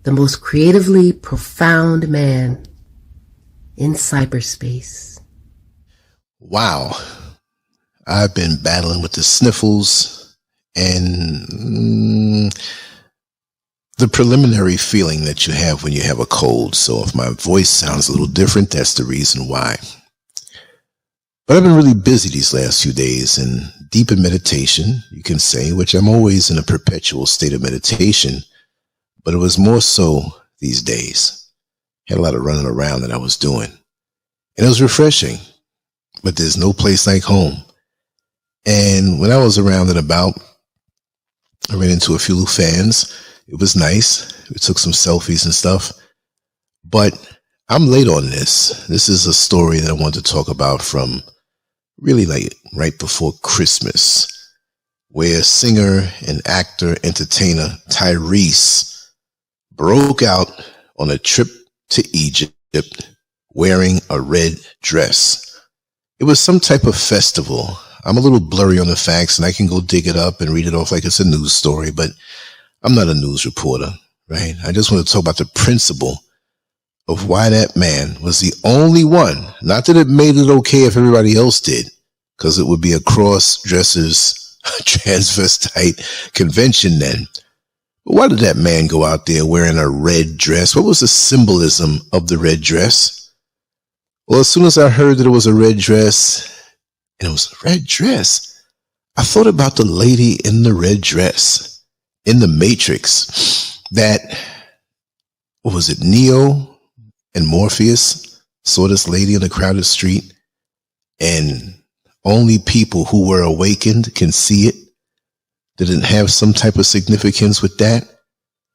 the most creatively profound man in cyberspace. Wow. I've been battling with the sniffles and the preliminary feeling that you have when you have a cold. So if my voice sounds a little different, that's the reason why. But I've been really busy these last few days and deep in meditation, you can say, which I'm always in a perpetual state of meditation. But it was more so these days. Had a lot of running around that I was doing. And it was refreshing. But there's no place like home. And when I was around and about, I ran into a few fans. It was nice. We took some selfies and stuff. But I'm late on this. This is a story that I want to talk about from really like right before Christmas, where singer and actor, entertainer Tyrese broke out on a trip to Egypt wearing a red dress. It was some type of festival. I'm a little blurry on the facts and I can go dig it up and read it off like it's a news story, but I'm not a news reporter, right? I just want to talk about the principle of why that man was the only one. Not that it made it okay if everybody else did, because it would be a cross-dressers transvestite convention then. But why did that man go out there wearing a red dress? What was the symbolism of the red dress? Well, as soon as I heard that it was a red dress, and it was a red dress, I thought about the lady in the red dress in the Matrix that, what was it, Neo and Morpheus saw this lady in a crowded street, and only people who were awakened can see it. Didn't have some type of significance with that.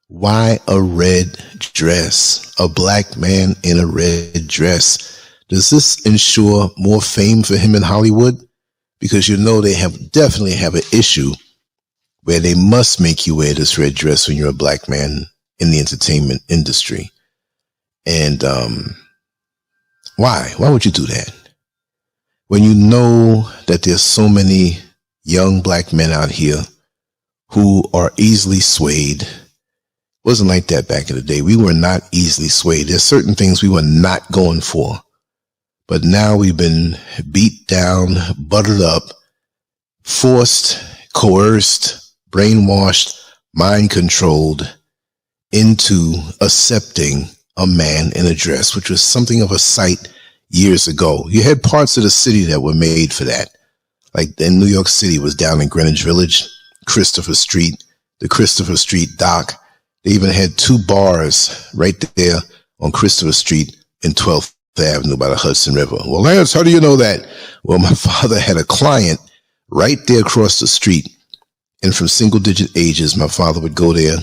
Why a red dress? A black man in a red dress. Does this ensure more fame for him in Hollywood? Because you know they definitely have an issue where they must make you wear this red dress when you're a black man in the entertainment industry. And why? Why would you do that? When you know that there's so many young black men out here who are easily swayed. It wasn't like that back in the day. We were not easily swayed. There's certain things we were not going for. But now we've been beat down, buttered up, forced, coerced, brainwashed, mind controlled into accepting a man in a dress, which was something of a sight years ago. You had parts of the city that were made for that. Like in New York City was down in Greenwich Village, Christopher Street, the Christopher Street dock. They even had 2 bars right there on Christopher Street in 12th Avenue by the Hudson River. Well, Lance, how do you know that? Well, my father had a client right there across the street. And from single digit ages, my father would go there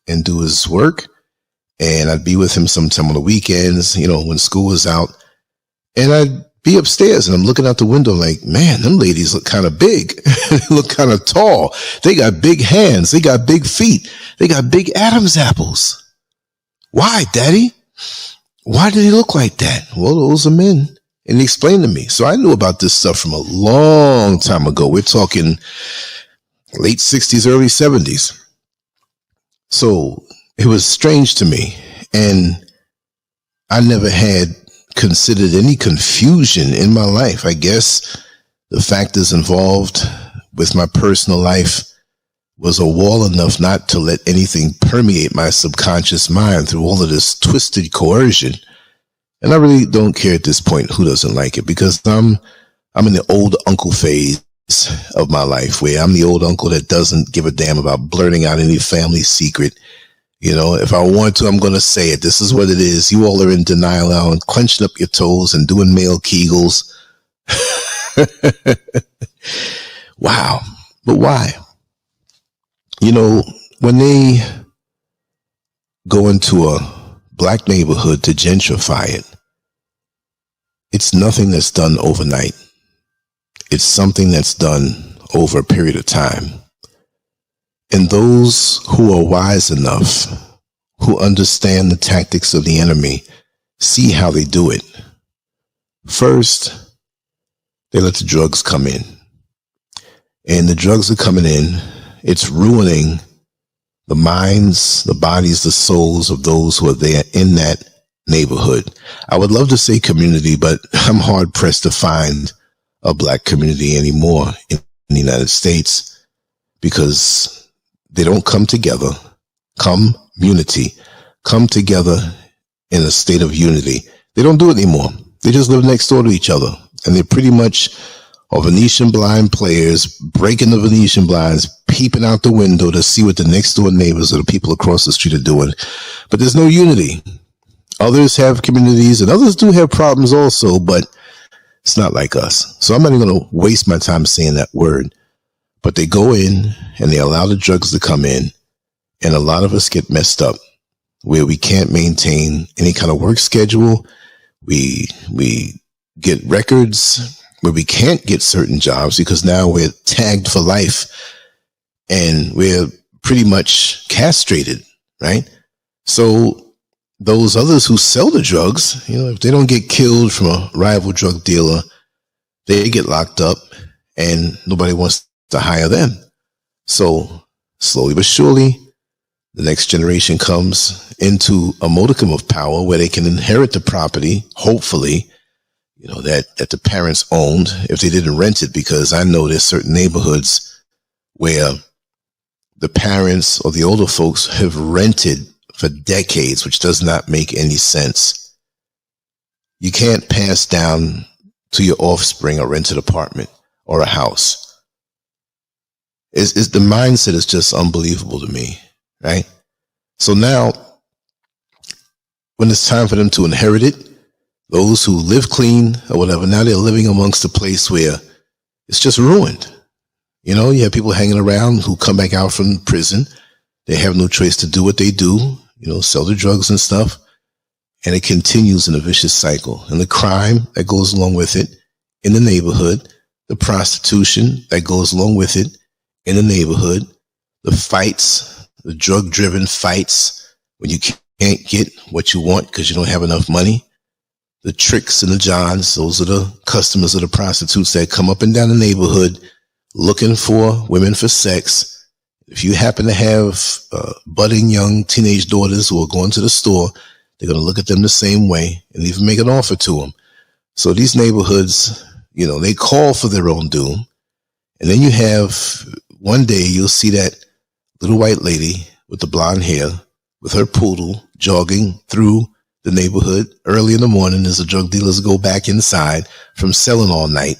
and do his work. And I'd be with him sometime on the weekends, you know, when school was out. And I'd be upstairs and I'm looking out the window like, man, them ladies look kind of big. They look kind of tall. They got big hands. They got big feet. They got big Adam's apples. Why, Daddy? Why did he look like that? Well, those are men. And he explained to me. So I knew about this stuff from a long time ago. We're talking late 60s, early 70s. So it was strange to me. And I never had considered any confusion in my life. I guess the factors involved with my personal life was a wall enough not to let anything permeate my subconscious mind through all of this twisted coercion. And I really don't care at this point who doesn't like it, because I'm in the old uncle phase of my life where I'm the old uncle that doesn't give a damn about blurting out any family secret. You know, if I want to, I'm going to say it. This is what it is. You all are in denial now and clenching up your toes and doing male Kegels. Wow. But why? You know, when they go into a black neighborhood to gentrify it, it's nothing that's done overnight. It's something that's done over a period of time. And those who are wise enough, who understand the tactics of the enemy, see how they do it. First, they let the drugs come in. And the drugs are coming in. It's ruining the minds, the bodies, the souls of those who are there in that neighborhood. I would love to say community, but I'm hard pressed to find a black community anymore in the United States because they don't come together, community, come together in a state of unity. They don't do it anymore. They just live next door to each other, and they're pretty much Venetian blind players breaking the Venetian blinds, peeping out the window to see what the next door neighbors or the people across the street are doing. But there's no unity. Others have communities, and others do have problems also, but it's not like us. So I'm not even going to waste my time saying that word. But they go in and they allow the drugs to come in, and a lot of us get messed up where we can't maintain any kind of work schedule. We get records where we can't get certain jobs because now we're tagged for life and we're pretty much castrated, right? So those others who sell the drugs, if they don't get killed from a rival drug dealer, they get locked up and nobody wants to hire them. So slowly but surely, the next generation comes into a modicum of power where they can inherit the property, hopefully, that the parents owned if they didn't rent it, because I know there's certain neighborhoods where the parents or the older folks have rented for decades, which does not make any sense. You can't pass down to your offspring a rented apartment or a house. The mindset is just unbelievable to me, right? So now, when it's time for them to inherit it, those who live clean or whatever, now they're living amongst a place where it's just ruined. You have people hanging around who come back out from prison. They have no choice to do what they do, sell the drugs and stuff. And it continues in a vicious cycle. And the crime that goes along with it in the neighborhood, the prostitution that goes along with it in the neighborhood, the fights, the drug-driven fights when you can't get what you want because you don't have enough money. The tricks and the johns, those are the customers of the prostitutes that come up and down the neighborhood looking for women for sex. If you happen to have budding young teenage daughters who are going to the store, they're going to look at them the same way and even make an offer to them. So these neighborhoods, they call for their own doom. And then you have, one day you'll see that little white lady with the blonde hair with her poodle jogging through the neighborhood early in the morning as the drug dealers go back inside from selling all night.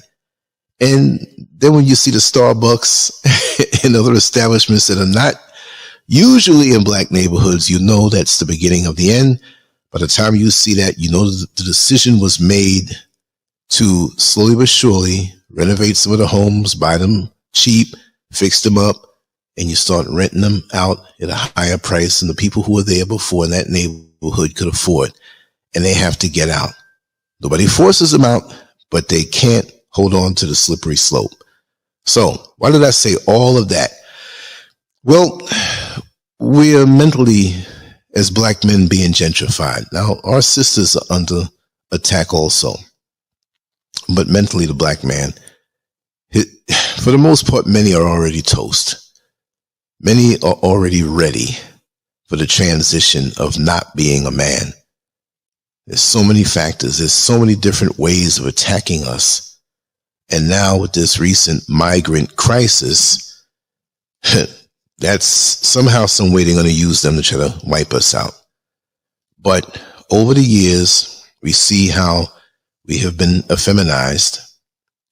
And then when you see the Starbucks and other establishments that are not usually in black neighborhoods, that's the beginning of the end. By the time you see that, the decision was made to slowly but surely renovate some of the homes, buy them cheap, fix them up, and you start renting them out at a higher price than the people who were there before in that neighborhood could afford, and they have to get out. Nobody forces them out, but they can't hold on to the slippery slope. So why did I say all of that? Well, we are mentally, as black men, being gentrified. Now, our sisters are under attack also, but mentally the black man, for the most part, many are already toast. Many are already ready for the transition of not being a man. There's so many factors. There's so many different ways of attacking us. And now with this recent migrant crisis, that's somehow, some way they're going to use them to try to wipe us out. But over the years, we see how we have been effeminized.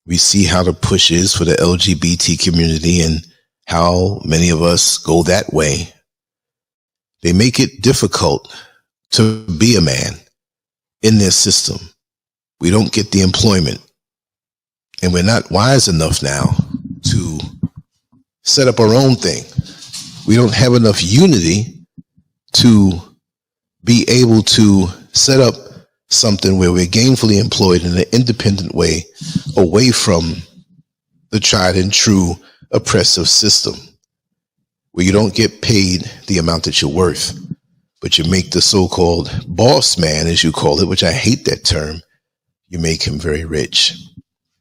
We see how the push is for the LGBT community and how many of us go that way. They make it difficult to be a man in their system. We don't get the employment, and we're not wise enough now to set up our own thing. We don't have enough unity to be able to set up something where we're gainfully employed in an independent way, away from the tried and true oppressive system, where you don't get paid the amount that you're worth, but you make the so-called boss man, as you call it, which I hate that term, you make him very rich.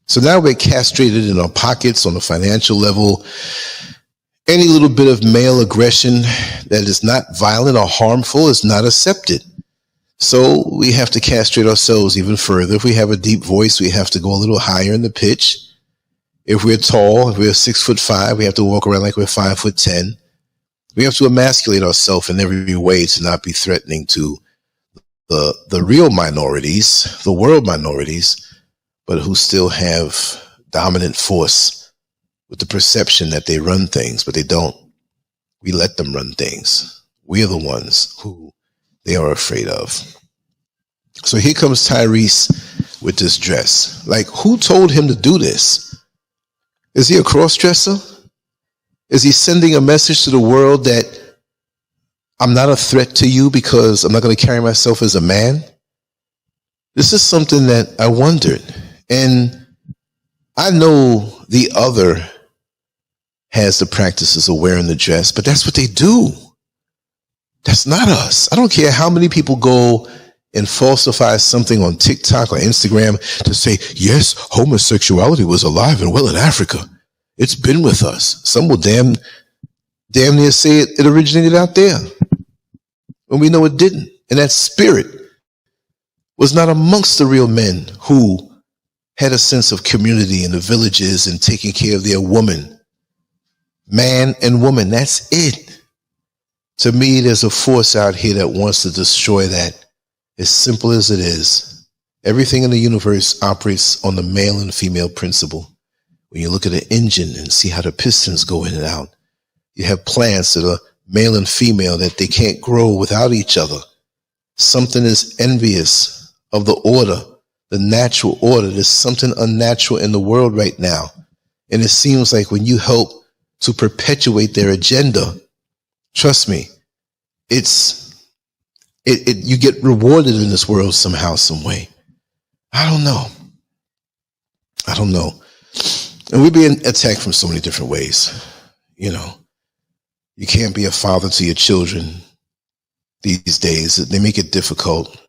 So now we're castrated in our pockets on a financial level, Any little bit of male aggression that is not violent or harmful is not accepted. So we have to castrate ourselves even further. If we have a deep voice, we have to go a little higher in the pitch. If we're tall, if we're 6'5", we have to walk around like we're 5'10". We have to emasculate ourselves in every way to not be threatening to the real minorities, the world minorities, but who still have dominant force with the perception that they run things, but they don't. We let them run things. We are the ones who they are afraid of. So here comes Tyrese with this dress. Like, who told him to do this? Is he a cross-dresser? Is he sending a message to the world that I'm not a threat to you because I'm not going to carry myself as a man? This is something that I wondered. And I know the other has the practices of wearing the dress, but that's what they do. That's not us. I don't care how many people go and falsify something on TikTok or Instagram to say, yes, homosexuality was alive and well in Africa. It's been with us. Some will damn near say it originated out there, when we know it didn't. And that spirit was not amongst the real men who had a sense of community in the villages and taking care of their woman. Man and woman, that's it. To me, there's a force out here that wants to destroy that. As simple as it is. Everything in the universe operates on the male and female principle. When you look at an engine and see how the pistons go in and out, you have plants that are male and female that they can't grow without each other. Something is envious of the order, the natural order. There's something unnatural in the world right now. And it seems like when you help to perpetuate their agenda, trust me, you get rewarded in this world somehow, some way. I don't know. And we're being attacked from so many different ways. You know, you can't be a father to your children these days. They make it difficult.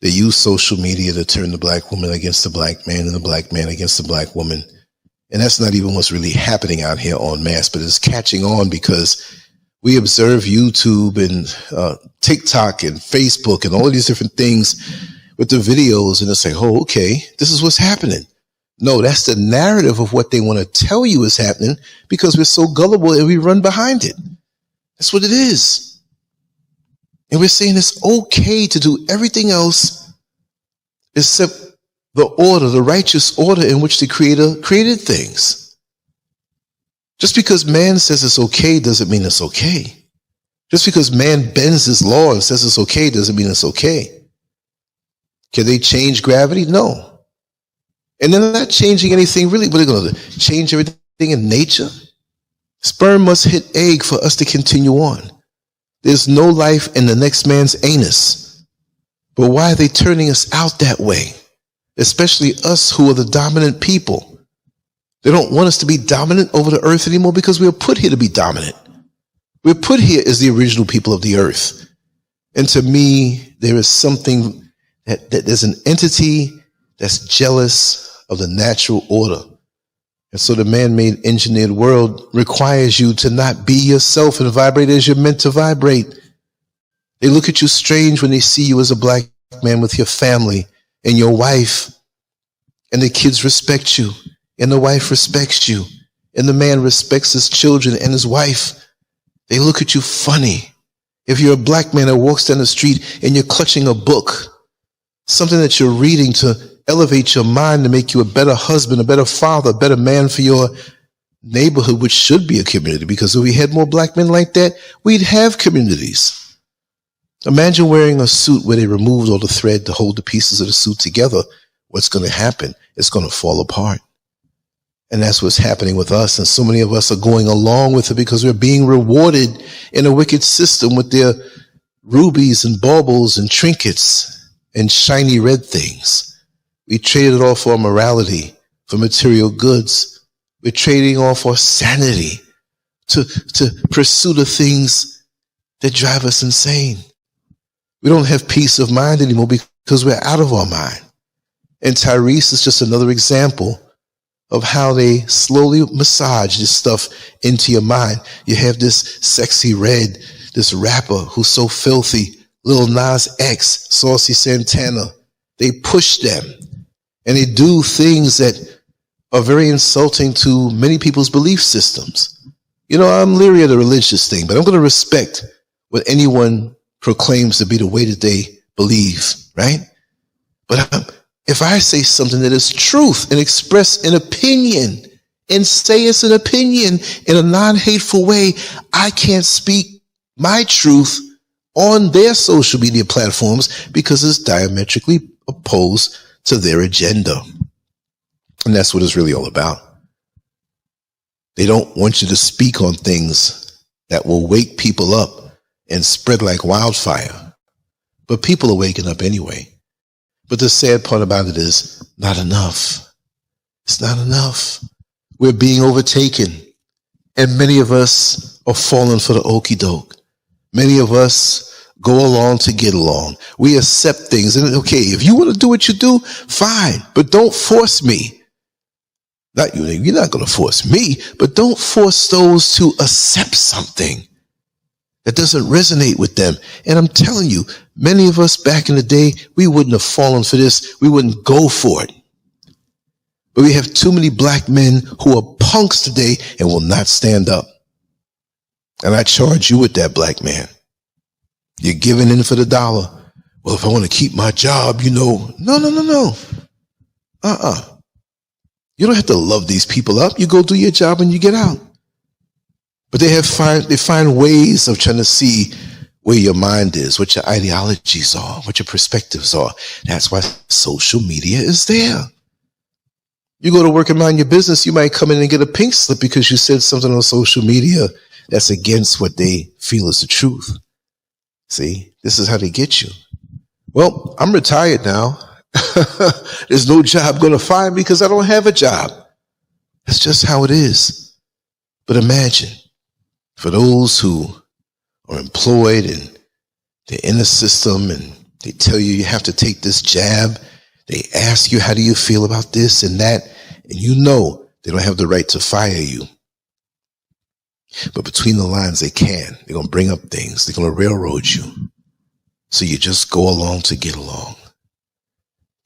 They use social media to turn the black woman against the black man and the black man against the black woman. And that's not even what's really happening out here en masse, but it's catching on because we observe YouTube and TikTok and Facebook and all of these different things with the videos, and it's like, oh, okay, this is what's happening. No, that's the narrative of what they want to tell you is happening because we're so gullible and we run behind it. That's what it is. And we're saying it's okay to do everything else except the order, the righteous order in which the Creator created things. Just because man says it's okay doesn't mean it's okay. Just because man bends his law and says it's okay doesn't mean it's okay. Can they change gravity? No. And they're not changing anything really. What are they going to change everything in nature? Sperm must hit egg for us to continue on. There's no life in the next man's anus. But why are they turning us out that way? Especially us who are the dominant people. They don't want us to be dominant over the earth anymore because we are put here to be dominant. We're put here as the original people of the earth. And to me, there is something that there's an entity that's jealous of the natural order. And so the man-made engineered world requires you to not be yourself and vibrate as you're meant to vibrate. They look at you strange when they see you as a black man with your family and your wife, and the kids respect you, and the wife respects you, and the man respects his children and his wife. They look at you funny. If you're a black man that walks down the street and you're clutching a book, something that you're reading to elevate your mind to make you a better husband, a better father, a better man for your neighborhood, which should be a community, because if we had more black men like that, we'd have communities. Imagine wearing a suit where they removed all the thread to hold the pieces of the suit together. What's going to happen? It's going to fall apart. And that's what's happening with us. And so many of us are going along with it because we're being rewarded in a wicked system with their rubies and baubles and trinkets and shiny red things. We traded off our morality for material goods. We're trading off our sanity to pursue the things that drive us insane. We don't have peace of mind anymore because we're out of our mind. And Tyrese is just another example of how they slowly massage this stuff into your mind. You have this Sexy Red, this rapper who's so filthy, Lil Nas X, Saucy Santana. They push them and they do things that are very insulting to many people's belief systems. You know, I'm leery of the religious thing, but I'm going to respect what anyone proclaims to be the way that they believe, right? But if I say something that is truth and express an opinion and say it's an opinion in a non-hateful way, I can't speak my truth on their social media platforms because it's diametrically opposed to their agenda. And that's what it's really all about. They don't want you to speak on things that will wake people up and spread like wildfire. But people are waking up anyway. But the sad part about it is not enough. It's not enough. We're being overtaken. And many of us are falling for the okie doke. Many of us go along to get along. We accept things. And okay, if you want to do what you do, fine. But don't force me. Not you. You're not going to force me. But don't force those to accept something that doesn't resonate with them. And I'm telling you, many of us back in the day, we wouldn't have fallen for this. We wouldn't go for it. But we have too many black men who are punks today and will not stand up. And I charge you with that, black man. You're giving in for the dollar. Well, if I want to keep my job, you know, no. You don't have to love these people up. You go do your job and you get out. But they find ways of trying to see where your mind is, what your ideologies are, what your perspectives are. That's why social media is there. You go to work and mind your business, you might come in and get a pink slip because you said something on social media that's against what they feel is the truth. See, this is how they get you. Well, I'm retired now. There's no job going to find me because I don't have a job. That's just how it is. But imagine, for those who are employed and they're in the system and they tell you you have to take this jab, they ask you, how do you feel about this and that? And you know they don't have the right to fire you. But between the lines, they can. They're going to bring up things. They're going to railroad you. So you just go along to get along.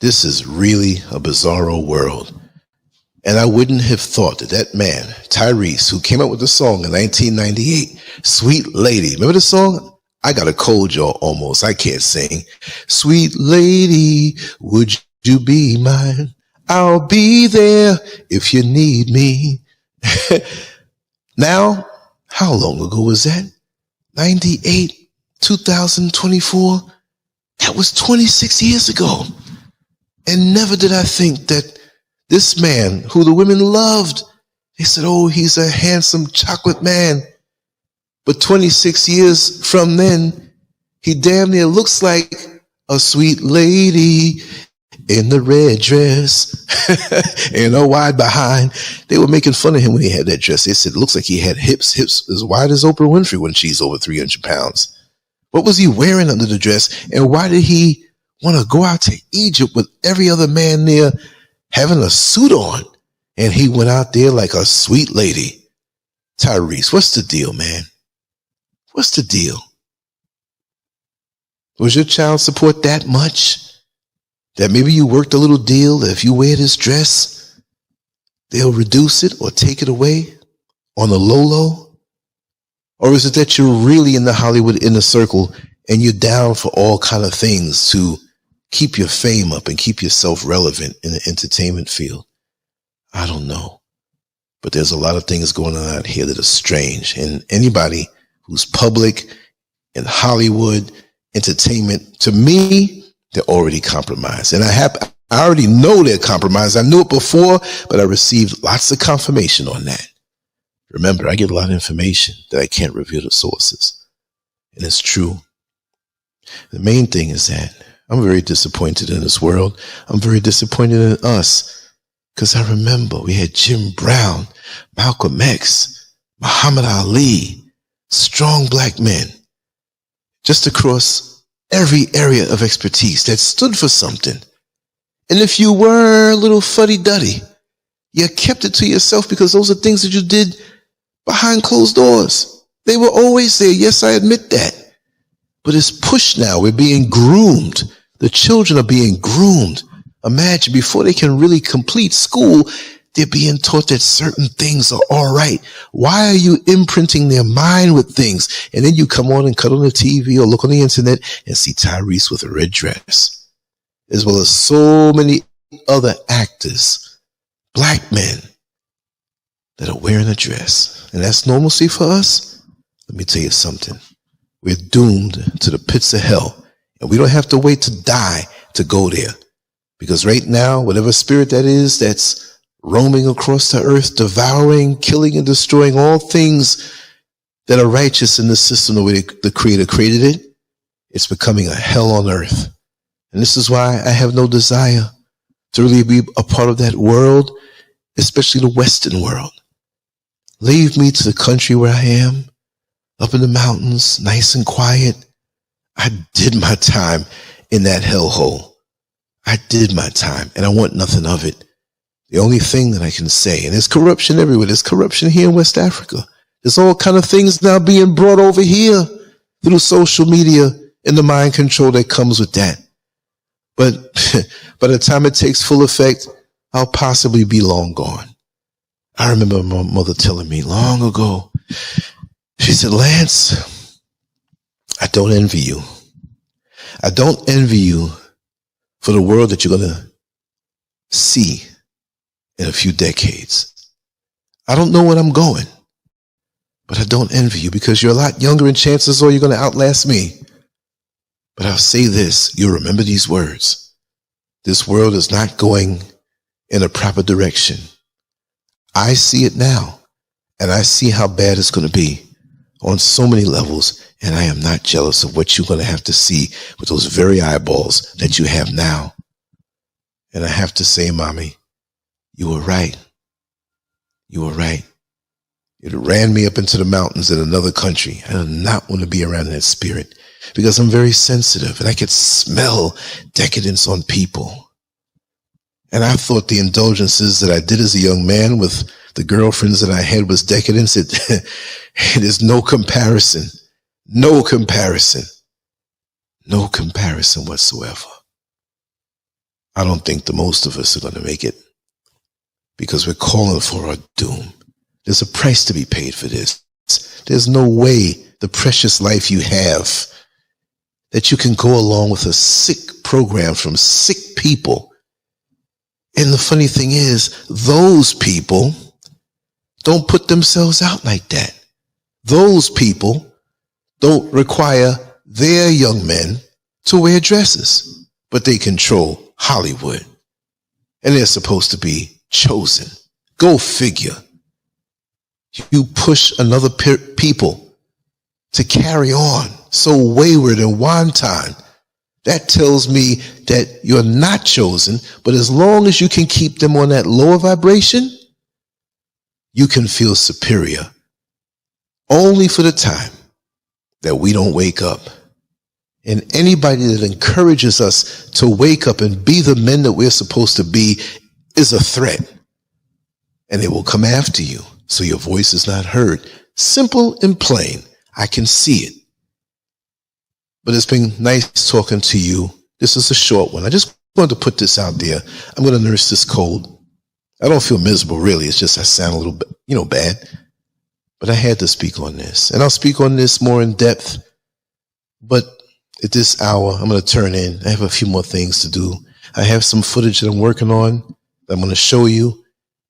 This is really a bizarro world. And I wouldn't have thought that that man, Tyrese, who came up with the song in 1998, Sweet Lady. Remember the song? I got a cold, y'all, almost. I can't sing. Sweet lady, would you be mine? I'll be there if you need me. Now, how long ago was that? 98, 2024? That was 26 years ago. And never did I think that this man, who the women loved, they said, oh, he's a handsome chocolate man. But 26 years from then, he damn near looks like a sweet lady in the red dress and a wide behind. They were making fun of him when he had that dress. They said it looks like he had hips as wide as Oprah Winfrey when she's over 300 pounds. What was he wearing under the dress? And why did he want to go out to Egypt with every other man there having a suit on? And he went out there like a sweet lady. Tyrese, what's the deal, man? What's the deal? Was your child support that much that maybe you worked a little deal that if you wear this dress, they'll reduce it or take it away on the low? Or is it that you're really in the Hollywood inner circle and you're down for all kind of things to keep your fame up and keep yourself relevant in the entertainment field? I don't know. But there's a lot of things going on out here that are strange. And anybody who's public in Hollywood entertainment, to me, they're already compromised. And I already know they're compromised. I knew it before, but I received lots of confirmation on that. Remember, I get a lot of information that I can't reveal the sources. And it's true. The main thing is that I'm very disappointed in this world. I'm very disappointed in us. Because I remember we had Jim Brown, Malcolm X, Muhammad Ali, strong black men, just across every area of expertise that stood for something. And if you were a little fuddy-duddy, You kept it to yourself because those are things that you did behind closed doors. They were always there. Yes, I admit that. But it's pushed now. We're being groomed. The children are being groomed. Imagine before they can really complete school, they're being taught that certain things are all right. Why are you imprinting their mind with things? And then you come on and cut on the TV or look on the internet and see Tyrese with a red dress, as well as so many other actors, black men that are wearing a dress. And that's normalcy for us. Let me tell you something. We're doomed to the pits of hell, and we don't have to wait to die to go there. Because right now, whatever spirit that is that's roaming across the earth, devouring, killing, and destroying all things that are righteous in the system the way the Creator created it, it's becoming a hell on earth. And this is why I have no desire to really be a part of that world, especially the Western world. Leave me to the country where I am, up in the mountains, nice and quiet. I did my time in that hellhole. I did my time, and I want nothing of it. The only thing that I can say, and there's corruption everywhere. There's corruption here in West Africa. There's all kind of things now being brought over here through social media and the mind control that comes with that. But by the time it takes full effect, I'll possibly be long gone. I remember my mother telling me long ago, she said, Lance, I don't envy you. I don't envy you for the world that you're going to see in a few decades. I don't know where I'm going, but I don't envy you because you're a lot younger and chances are you're going to outlast me. But I'll say this, you'll remember these words. This world is not going in a proper direction. I see it now, and I see how bad it's going to be on so many levels, and I am not jealous of what you're going to have to see with those very eyeballs that you have now. And I have to say, Mommy, you were right. You were right. It ran me up into the mountains in another country. I do not want to be around that spirit because I'm very sensitive and I could smell decadence on people. And I thought the indulgences that I did as a young man with the girlfriends that I had was decadence. It is no comparison. No comparison. No comparison whatsoever. I don't think the most of us are going to make it because we're calling for our doom. There's a price to be paid for this. There's no way the precious life you have that you can go along with a sick program from sick people. And the funny thing is, those people don't put themselves out like that. Those people don't require their young men to wear dresses, but they control Hollywood. And they're supposed to be chosen. Go figure. You push another people to carry on so wayward and wanton. That tells me that you're not chosen, but as long as you can keep them on that lower vibration, you can feel superior only for the time that we don't wake up. And anybody that encourages us to wake up and be the men that we're supposed to be is a threat. And they will come after you so your voice is not heard. Simple and plain. I can see it. But it's been nice talking to you. This is a short one. I just wanted to put this out there. I'm going to nurse this cold. I don't feel miserable, really. It's just I sound a little bit, bad. But I had to speak on this. And I'll speak on this more in depth. But at this hour, I'm going to turn in. I have a few more things to do. I have some footage that I'm working on that I'm going to show you.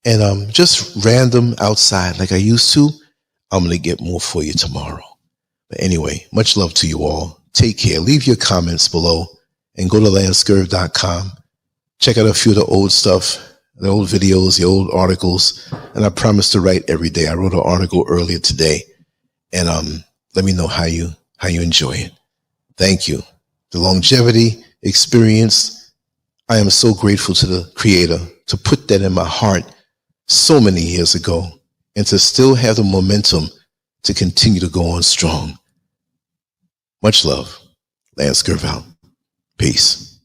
And just random outside like I used to. I'm going to get more for you tomorrow. But anyway, much love to you all. Take care. Leave your comments below and go to LANCESCURV.com. Check out a few of the old stuff, the old videos, the old articles. And I promise to write every day. I wrote an article earlier today. And let me know how you enjoy it. Thank you. The longevity experience, I am so grateful to the Creator to put that in my heart so many years ago and to still have the momentum to continue to go on strong. Much love. LANCESCURV out. Peace.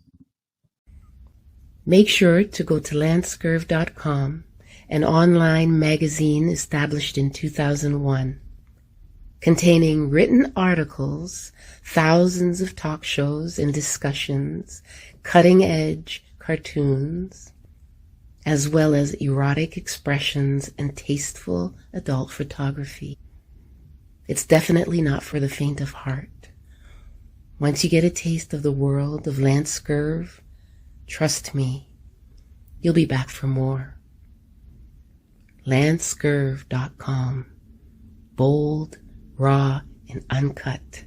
Make sure to go to LANCESCURV.com an online magazine established in 2001, containing written articles, thousands of talk shows and discussions, cutting-edge cartoons, as well as erotic expressions and tasteful adult photography. It's definitely not for the faint of heart. Once you get a taste of the world of LANCESCURV, trust me, you'll be back for more. LANCESCURV.com. Bold, raw, and uncut.